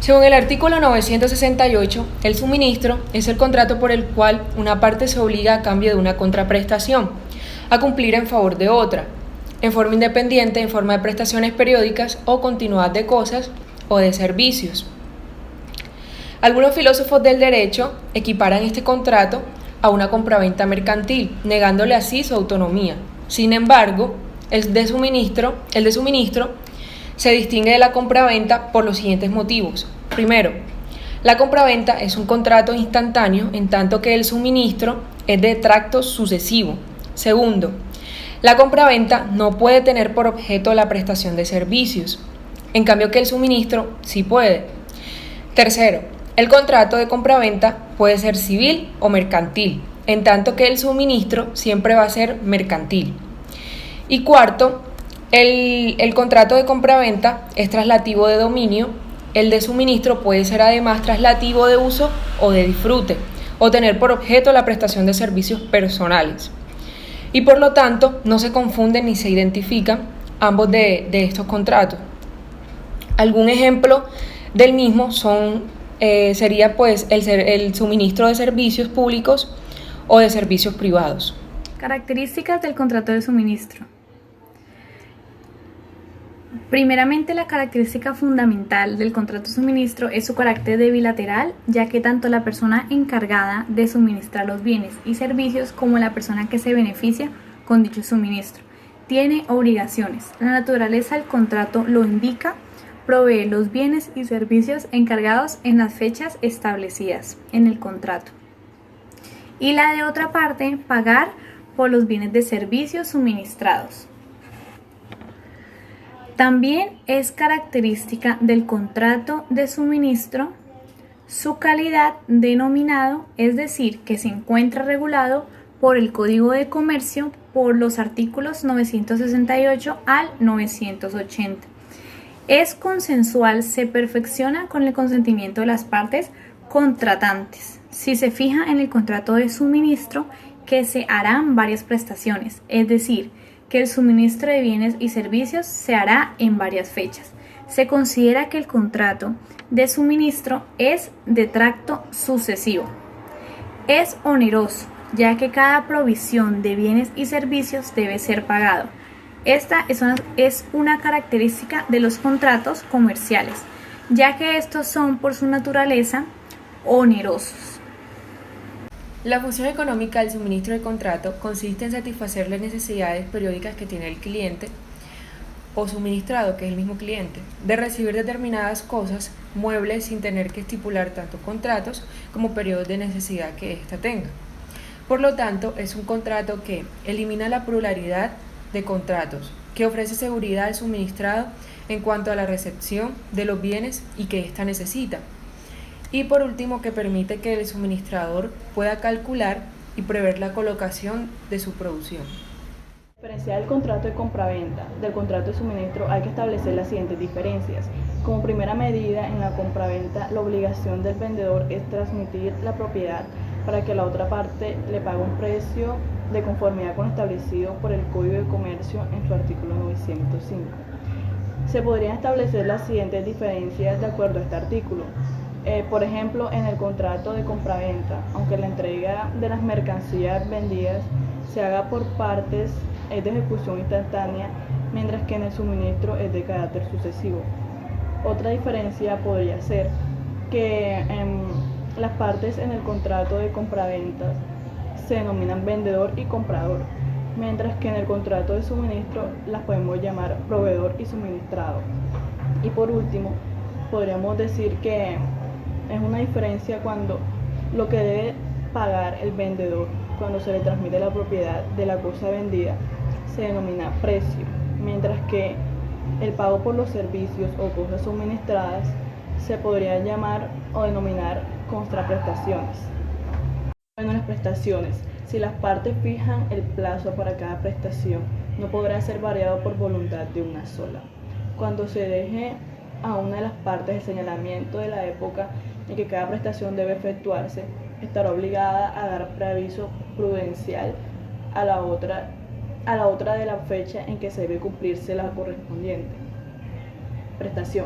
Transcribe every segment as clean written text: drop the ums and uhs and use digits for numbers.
Según el artículo 968, el suministro es el contrato por el cual una parte se obliga a cambio de una contraprestación a cumplir en favor de otra, en forma independiente, en forma de prestaciones periódicas o continuadas de cosas o de servicios. Algunos filósofos del derecho equiparan este contrato a una compraventa mercantil, negándole así su autonomía. Sin embargo, el de suministro se distingue de la compraventa por los siguientes motivos. Primero, la compraventa es un contrato instantáneo, en tanto que el suministro es de tracto sucesivo. Segundo, la compraventa no puede tener por objeto la prestación de servicios, en cambio que el suministro sí puede. Tercero, el contrato de compraventa puede ser civil o mercantil, en tanto que el suministro siempre va a ser mercantil. Y cuarto, el contrato de compraventa es traslativo de dominio, el de suministro puede ser además traslativo de uso o de disfrute, o tener por objeto la prestación de servicios personales. Y por lo tanto no se confunden ni se identifican ambos de estos contratos. Algún ejemplo del mismo sería pues el suministro de servicios públicos o de servicios privados. Características del contrato de suministro. Primeramente, la característica fundamental del contrato de suministro es su carácter de bilateral, ya que tanto la persona encargada de suministrar los bienes y servicios como la persona que se beneficia con dicho suministro tiene obligaciones. La naturaleza del contrato lo indica, provee los bienes y servicios encargados en las fechas establecidas en el contrato. Y la de otra parte, pagar por los bienes de servicios suministrados. También es característica del contrato de suministro su calidad denominado, es decir, que se encuentra regulado por el Código de Comercio por los artículos 968 al 980. Es consensual, se perfecciona con el consentimiento de las partes contratantes. Si se fija en el contrato de suministro que se harán varias prestaciones, es decir, que el suministro de bienes y servicios se hará en varias fechas. Se considera que el contrato de suministro es de tracto sucesivo. Es oneroso, ya que cada provisión de bienes y servicios debe ser pagado. Esta es una característica de los contratos comerciales, ya que estos son por su naturaleza onerosos. La función económica del suministro de contrato consiste en satisfacer las necesidades periódicas que tiene el cliente o suministrado, que es el mismo cliente, de recibir determinadas cosas, muebles, sin tener que estipular tanto contratos como periodos de necesidad que ésta tenga. Por lo tanto, es un contrato que elimina la pluralidad de contratos, que ofrece seguridad al suministrado en cuanto a la recepción de los bienes y que ésta necesita. Y por último, que permite que el suministrador pueda calcular y prever la colocación de su producción. Para diferenciar el contrato de compraventa del contrato de suministro hay que establecer las siguientes diferencias. Como primera medida, en la compraventa la obligación del vendedor es transmitir la propiedad para que la otra parte le pague un precio de conformidad con lo establecido por el Código de Comercio en su artículo 905. Se podrían establecer las siguientes diferencias de acuerdo a este artículo. Por ejemplo, en el contrato de compraventa, aunque la entrega de las mercancías vendidas se haga por partes, es de ejecución instantánea, mientras que en el suministro es de carácter sucesivo. Otra diferencia podría ser que las partes en el contrato de compraventa se denominan vendedor y comprador, mientras que en el contrato de suministro las podemos llamar proveedor y suministrado. Y por último, podríamos decir que es una diferencia cuando lo que debe pagar el vendedor cuando se le transmite la propiedad de la cosa vendida se denomina precio, mientras que el pago por los servicios o cosas suministradas se podría llamar o denominar contraprestaciones. Bueno, las prestaciones, si las partes fijan el plazo para cada prestación, no podrá ser variado por voluntad de una sola. Cuando se deje a una de las partes el señalamiento de la época en que cada prestación debe efectuarse, estará obligada a dar preaviso prudencial a la otra de la fecha en que se debe cumplirse la correspondiente prestación.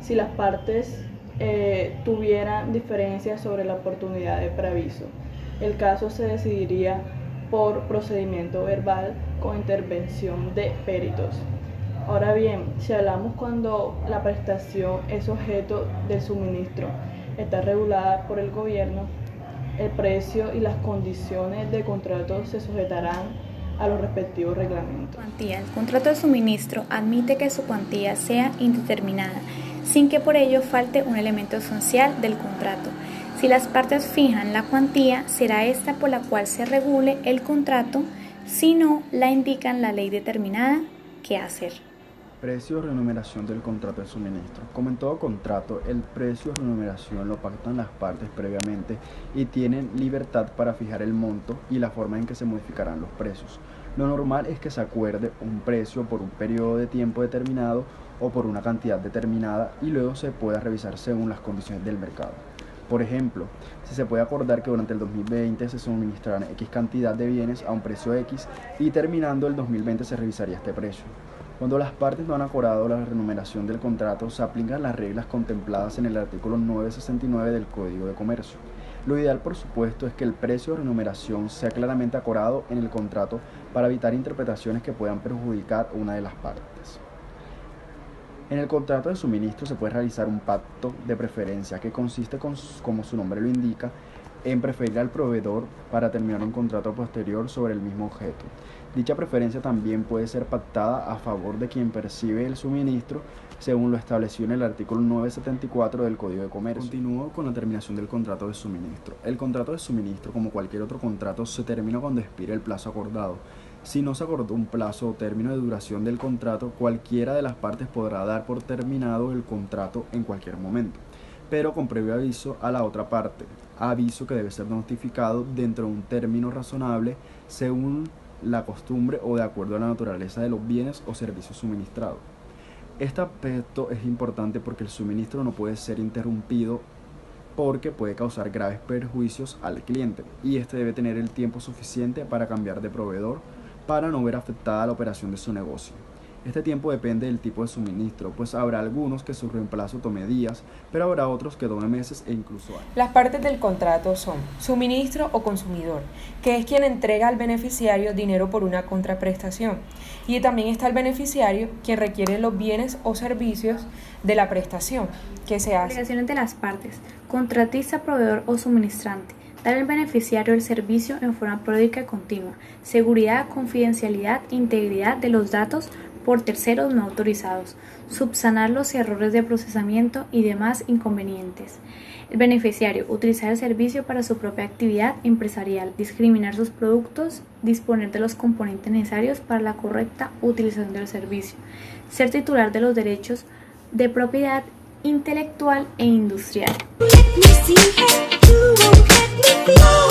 Si las partes tuvieran diferencias sobre la oportunidad de preaviso. El caso se decidiría por procedimiento verbal con intervención de peritos. Ahora bien, si hablamos cuando la prestación es objeto del suministro, está regulada por el gobierno, el precio y las condiciones de contrato se sujetarán a los respectivos reglamentos. Cuantía. El contrato de suministro admite que su cuantía sea indeterminada, sin que por ello falte un elemento esencial del contrato. Si las partes fijan la cuantía, será esta por la cual se regule el contrato, si no la indican la ley determinada qué hacer. Precio o remuneración del contrato de suministro. Como en todo contrato, el precio o remuneración lo pactan las partes previamente y tienen libertad para fijar el monto y la forma en que se modificarán los precios. Lo normal es que se acuerde un precio por un periodo de tiempo determinado o por una cantidad determinada y luego se pueda revisar según las condiciones del mercado. Por ejemplo, si se puede acordar que durante el 2020 se suministrarán X cantidad de bienes a un precio X y terminando el 2020 se revisaría este precio. Cuando las partes no han acordado la remuneración del contrato, se aplican las reglas contempladas en el artículo 969 del Código de Comercio. Lo ideal, por supuesto, es que el precio de remuneración sea claramente acordado en el contrato para evitar interpretaciones que puedan perjudicar a una de las partes. En el contrato de suministro se puede realizar un pacto de preferencia que consiste, como su nombre lo indica, en preferir al proveedor para terminar un contrato posterior sobre el mismo objeto. Dicha preferencia también puede ser pactada a favor de quien percibe el suministro, según lo establecido en el artículo 974 del Código de Comercio. Continúo con la terminación del contrato de suministro. El contrato de suministro, como cualquier otro contrato, se termina cuando expire el plazo acordado. Si no se acordó un plazo o término de duración del contrato, cualquiera de las partes podrá dar por terminado el contrato en cualquier momento, pero con previo aviso a la otra parte, aviso que debe ser notificado dentro de un término razonable según la costumbre o de acuerdo a la naturaleza de los bienes o servicios suministrados. Este aspecto es importante porque el suministro no puede ser interrumpido porque puede causar graves perjuicios al cliente y este debe tener el tiempo suficiente para cambiar de proveedor para no ver afectada la operación de su negocio. Este tiempo depende del tipo de suministro, pues habrá algunos que su reemplazo tome días, pero habrá otros que tome meses e incluso años. Las partes del contrato son suministro o consumidor, que es quien entrega al beneficiario dinero por una contraprestación, y también está el beneficiario, quien requiere los bienes o servicios de la prestación que se hace. Obligaciones de las partes: contratista, proveedor o suministrante. Dar al beneficiario el servicio en forma periódica y continua. Seguridad, confidencialidad, integridad de los datos por terceros no autorizados. Subsanar los errores de procesamiento y demás inconvenientes. El beneficiario: utilizar el servicio para su propia actividad empresarial, discriminar sus productos, disponer de los componentes necesarios para la correcta utilización del servicio. Ser titular de los derechos de propiedad intelectual e industrial. Let me see it, you won't let me be.